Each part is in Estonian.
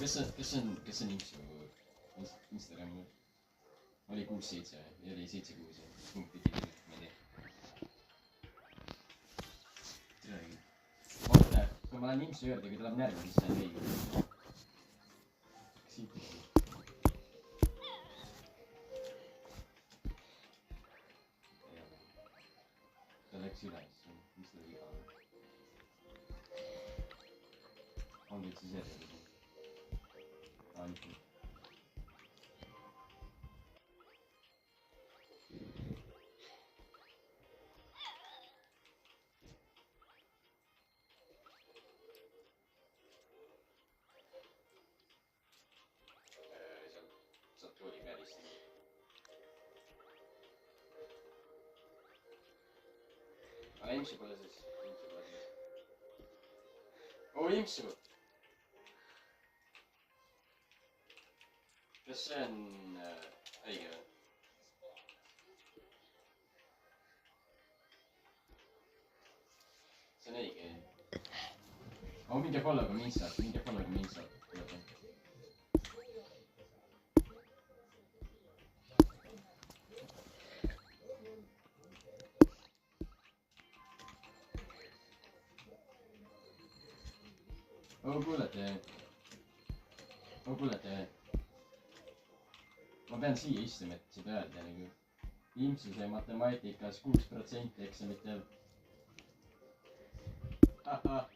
Kas see on Instagram või? Oli 6-7 või oli 7-6 punkti tigi, ma ei tea. Oota, kui ma lähen Imsu juurde, kui tuleb närvi, siis see on õige. Siit tigi. Ta läks üles, mis ta viga on? On nüüd siis järjele siin? Nii. Sealt tooli pealist. Aga Imsu pole siis. Oo, Imsu! Kas see on õige või? See on õige, jah. Oo, minge follow'ga Minsat, Oo, kuulete. Ma pean siia istuma, et seda öelda nagu. Imsuse matemaatikas 6% eksamitel. Ahah.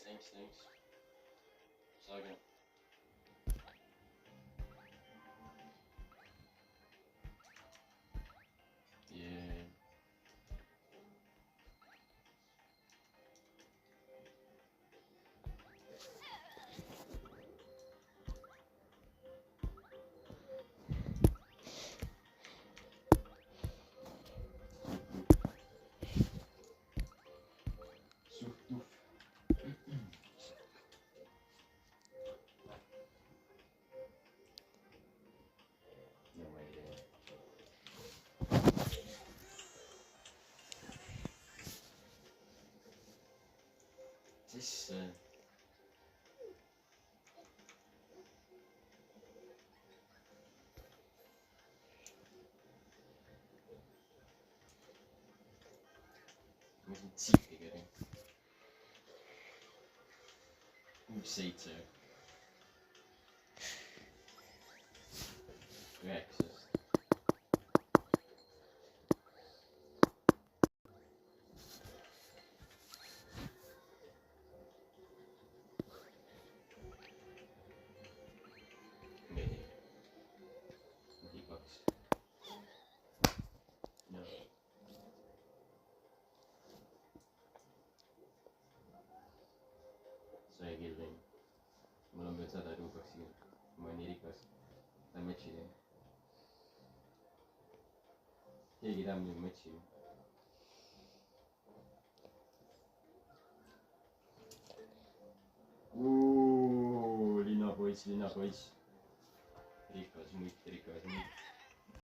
Thanks. Saage. Yeah. Siis ma siin silti käin. 6-7. 80. ma olen nii rikas. ta on match'iga. keegi tahab minuga match'i. Linnapoiss. rikas mutt.